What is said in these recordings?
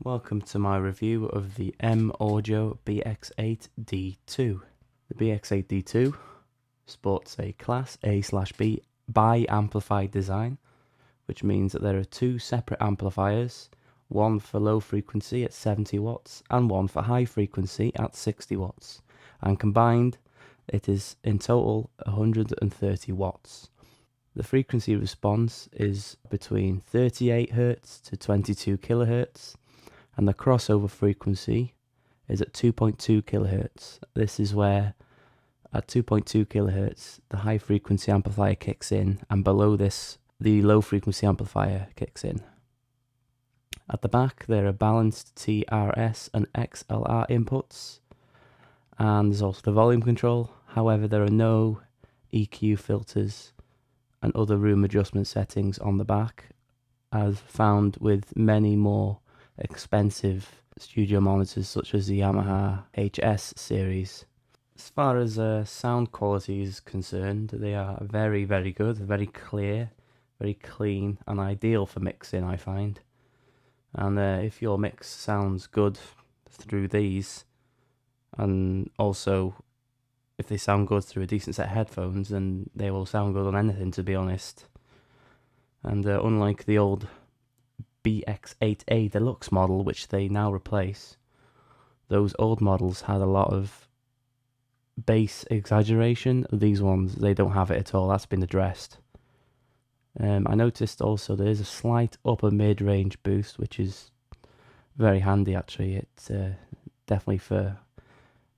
Welcome to my review of the M Audio BX8 D2. The BX8 D2 sports a Class A/B bi-amplified design, which means that there are two separate amplifiers, one for low frequency at 70 watts and one for high frequency at 60 watts, and combined it is in total 130 watts. The frequency response is between 38 Hz to 22 kHz, and the crossover frequency is at 2.2 kHz. This is where at 2.2 kHz the high frequency amplifier kicks in, and below this the low frequency amplifier kicks in. At the back there are balanced TRS and XLR inputs, and there's also the volume control. However, there are no EQ filters and other room adjustment settings on the back, as found with many more expensive studio monitors such as the Yamaha HS series. As far as sound quality is concerned, they are very, very good, very clear, very clean, and ideal for mixing, I find. And if your mix sounds good through these, and also if they sound good through a decent set of headphones, then they will sound good on anything, to be honest. And unlike the old BX8 Deluxe model, which they now replace, those old models had a lot of bass exaggeration. These ones, they don't have it at all. That's been addressed. I noticed also there is a slight upper mid-range boost, which is very handy actually. It's definitely for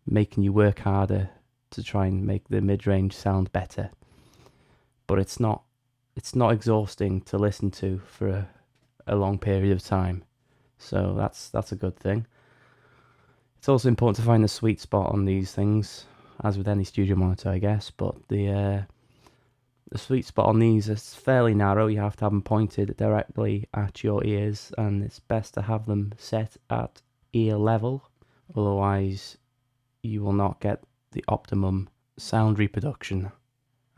making you work harder to try and make the mid-range sound better. But it's not exhausting to listen to for a long period of time, so that's a good thing. It's also important to find the sweet spot on these things, as with any studio monitor, I guess. But the sweet spot on these is fairly narrow. You have to have them pointed directly at your ears, and it's best to have them set at ear level, otherwise you will not get the optimum sound reproduction.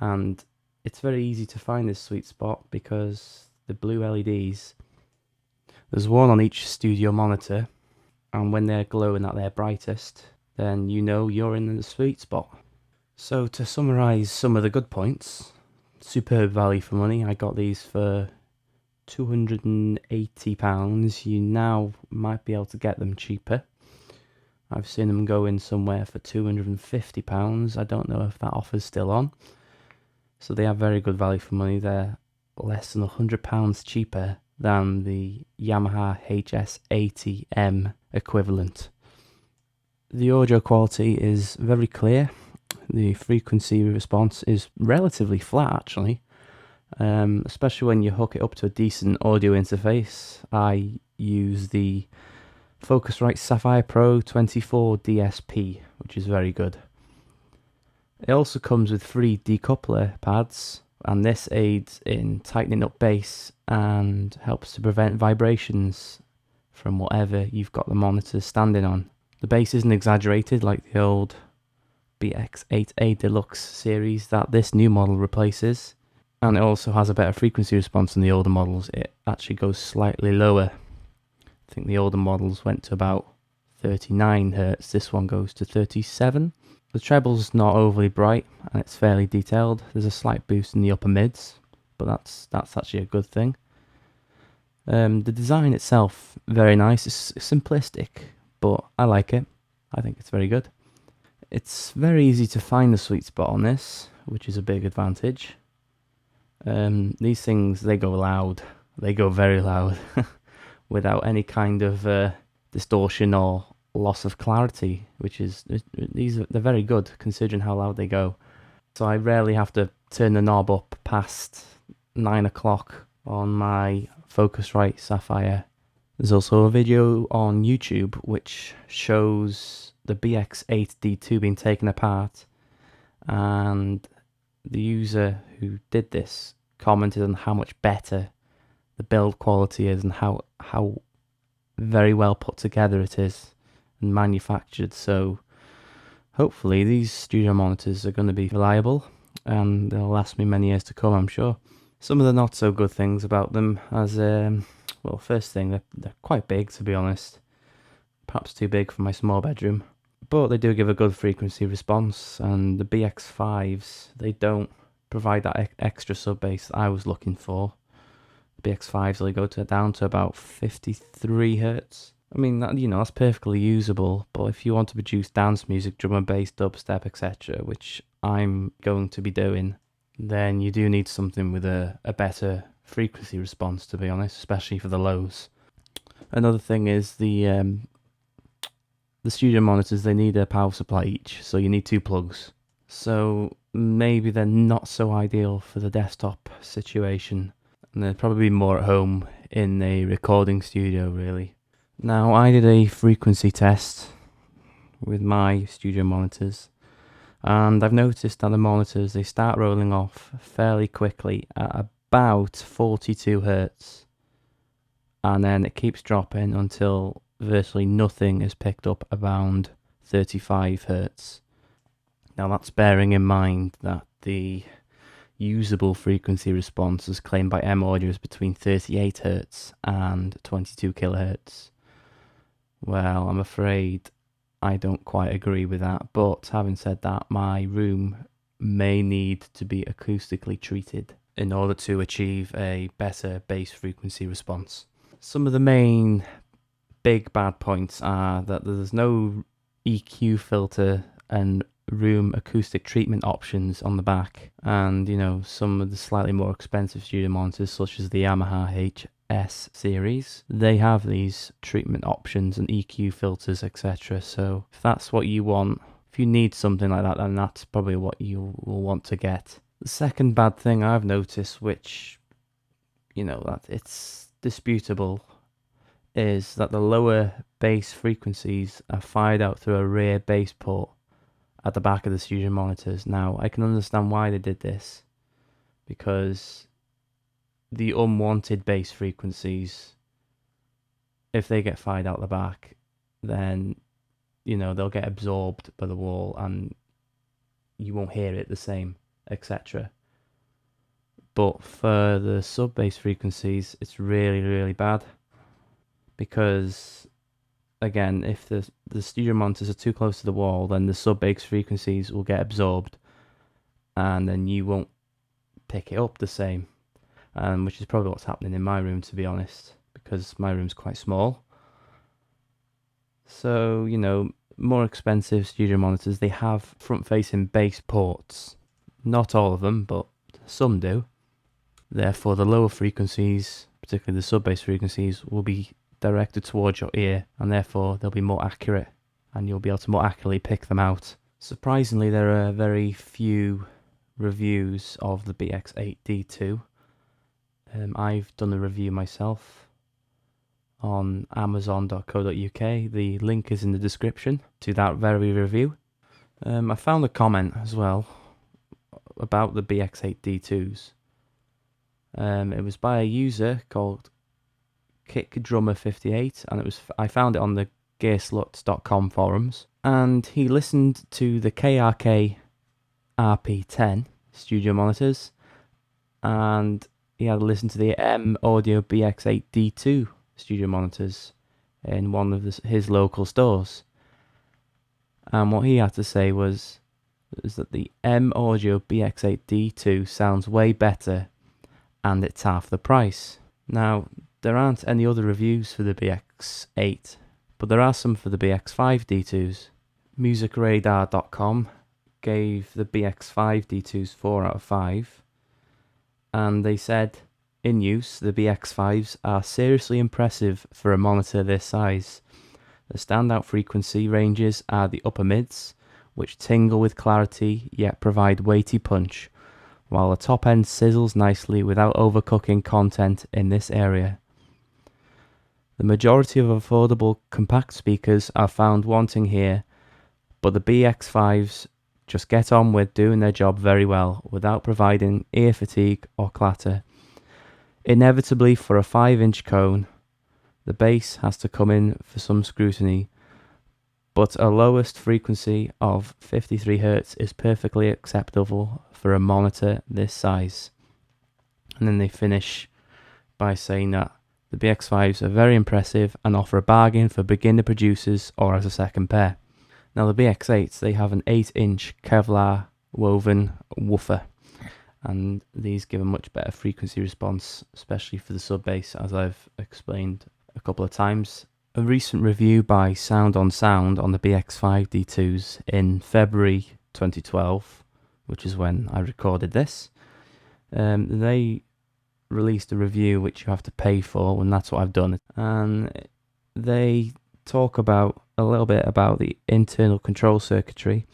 And it's very easy to find this sweet spot because the blue LEDs, there's one on each studio monitor, and when they're glowing at their brightest, then you know you're in the sweet spot. So to summarise some of the good points, superb value for money. I got these for £280. You now might be able to get them cheaper. I've seen them go in somewhere for £250. I don't know if that offer's still on. So they have very good value for money. They're less than £100 cheaper than the Yamaha HS80M equivalent. The audio quality is very clear. The frequency response is relatively flat actually, especially when you hook it up to a decent audio interface. I use the Focusrite Sapphire Pro 24 DSP, which is very good. It also comes with 3 decoupler pads, and this aids in tightening up bass and helps to prevent vibrations from whatever you've got the monitor standing on. The bass isn't exaggerated like the old BX8 Deluxe series that this new model replaces, and it also has a better frequency response than the older models. It actually goes slightly lower. I think the older models went to about 39 Hz, this one goes to 37. The treble's not overly bright and it's fairly detailed. There's a slight boost in the upper mids, but that's actually a good thing. The design itself, very nice. It's simplistic, but I like it. I think it's very good. It's very easy to find the sweet spot on this, which is a big advantage. These things, they go loud. They go very loud without any kind of distortion or loss of clarity, which is, they're very good considering how loud they go. So I rarely have to turn the knob up past 9 o'clock on my Focusrite Sapphire. There's also a video on YouTube which shows the BX8 D2 being taken apart, and the user who did this commented on how much better the build quality is and how very well put together it is and manufactured. So hopefully these studio monitors are going to be reliable and they'll last me many years to come, I'm sure. Some of the not so good things about them, as well, Well, first thing, they're quite big, to be honest. Perhaps too big for my small bedroom. But they do give a good frequency response, and the BX5s, they don't provide that extra sub bass I was looking for. The BX5s, they go down to about 53 hertz. I mean, that's perfectly usable, but if you want to produce dance music, drum and bass, dubstep, etc., which I'm going to be doing, then you do need something with a better frequency response, to be honest, especially for the lows. Another thing is the studio monitors, they need a power supply each, so you need 2 plugs. So maybe they're not so ideal for the desktop situation, and they'd probably be more at home in a recording studio, really. Now, I did a frequency test with my studio monitors, and I've noticed that the monitors, they start rolling off fairly quickly at about 42 hertz, and then it keeps dropping until virtually nothing is picked up around 35 hertz. Now, that's bearing in mind that the usable frequency response as claimed by M Audio is between 38 hertz and 22 kilohertz. Well, I'm afraid I don't quite agree with that, but having said that, my room may need to be acoustically treated in order to achieve a better bass frequency response. Some of the main big bad points are that there's no EQ filter and room acoustic treatment options on the back, and some of the slightly more expensive studio monitors such as the Yamaha HS series, they have these treatment options and EQ filters, etc. So if that's what you want, if you need something like that, then that's probably what you will want to get. The second bad thing I've noticed, which that it's disputable, is that the lower bass frequencies are fired out through a rear bass port at the back of the studio monitors. Now, I can understand why they did this, because the unwanted bass frequencies, if they get fired out the back, then they'll get absorbed by the wall and you won't hear it the same, etc. But for the sub bass frequencies, it's really, really bad, because again, if the studio monitors are too close to the wall, then the sub bass frequencies will get absorbed and then you won't pick it up the same, which is probably what's happening in my room, to be honest, because my room's quite small. So more expensive studio monitors, they have front facing bass ports. Not all of them, but some do. Therefore, the lower frequencies, particularly the sub bass frequencies, will be directed towards your ear, and therefore they'll be more accurate and you'll be able to more accurately pick them out. Surprisingly, there are very few reviews of the BX8 D2. I've done a review myself on amazon.co.uk. The link is in the description to that very review. I found a comment as well about the BX8 D2s. It was by a user called KickDrummer58, and I found it on the gearsluts.com forums, and he listened to the KRK RP10 studio monitors, and he had listened to the M Audio BX8 D2 studio monitors in one of his local stores, and what he had to say is that the M Audio BX8 D2 sounds way better and it's half the price. Now, there aren't any other reviews for the BX8, but there are some for the BX5 D2s. MusicRadar.com gave the BX5 D2s 4 out of 5, and they said, in use, the BX5s are seriously impressive for a monitor this size. The standout frequency ranges are the upper mids, which tingle with clarity yet provide weighty punch, while the top end sizzles nicely without overcooking content in this area. The majority of affordable compact speakers are found wanting here, but the BX5s just get on with doing their job very well without providing ear fatigue or clatter. Inevitably, for a 5-inch cone, the bass has to come in for some scrutiny, but a lowest frequency of 53 Hz is perfectly acceptable for a monitor this size. And then they finish by saying that The BX5s are very impressive and offer a bargain for beginner producers or as a second pair. Now the BX8s, they have an 8-inch Kevlar woven woofer, and these give a much better frequency response, especially for the sub bass, as I've explained a couple of times. A recent review by Sound on the BX5 D2s in February 2012, which is when I recorded this, they released a review which you have to pay for, and that's what I've done. And they talk about a little bit about the internal control circuitry,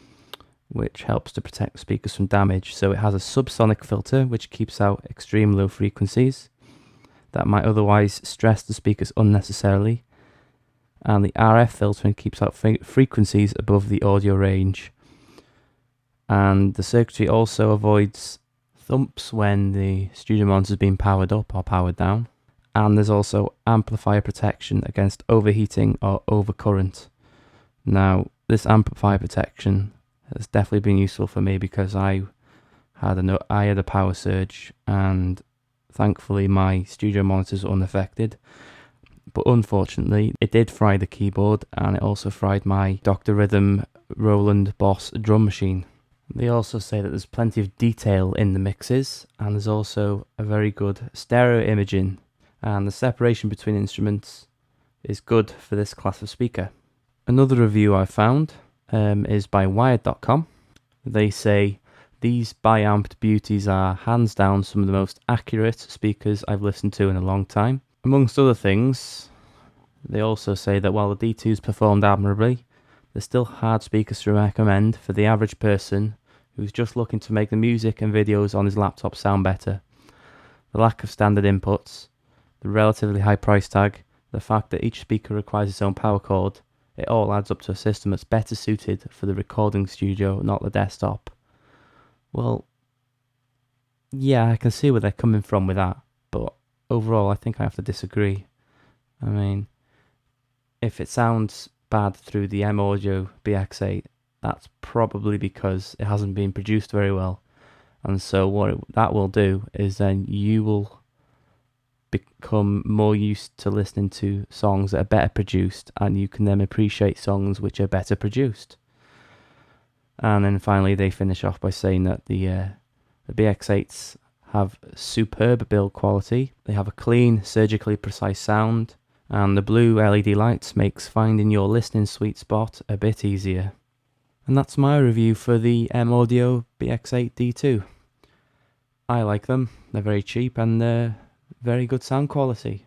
which helps to protect speakers from damage. So it has a subsonic filter which keeps out extreme low frequencies that might otherwise stress the speakers unnecessarily, and the RF filtering keeps out frequencies above the audio range. And the circuitry also avoids thumps when the studio monitor is being powered up or powered down. And there's also amplifier protection against overheating or overcurrent. Now, this amplifier protection has definitely been useful for me because I had a power surge, and thankfully my studio monitors were unaffected. But unfortunately, it did fry the keyboard, and it also fried my Dr. Rhythm Roland Boss drum machine. They also say that there's plenty of detail in the mixes, and there's also a very good stereo imaging, and the separation between instruments is good for this class of speaker. Another review I found is by Wired.com. They say these bi-amped beauties are hands down some of the most accurate speakers I've listened to in a long time. Amongst other things, they also say that while the D2s performed admirably, they're still hard speakers to recommend for the average person who's just looking to make the music and videos on his laptop sound better. The lack of standard inputs, the relatively high price tag, the fact that each speaker requires its own power cord, it all adds up to a system that's better suited for the recording studio, not the desktop. Well, yeah, I can see where they're coming from with that, but overall I think I have to disagree. I mean, if it sounds bad through the M Audio BX8, that's probably because it hasn't been produced very well. And so what that will do is then you will become more used to listening to songs that are better produced, and you can then appreciate songs which are better produced. And then finally they finish off by saying that the BX8s have superb build quality, they have a clean, surgically precise sound, and the blue LED lights makes finding your listening sweet spot a bit easier. And that's my review for the M Audio BX8 D2. I like them, they're very cheap and they're very good sound quality.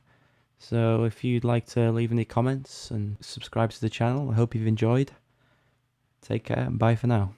So if you'd like to leave any comments and subscribe to the channel, I hope you've enjoyed. Take care and bye for now.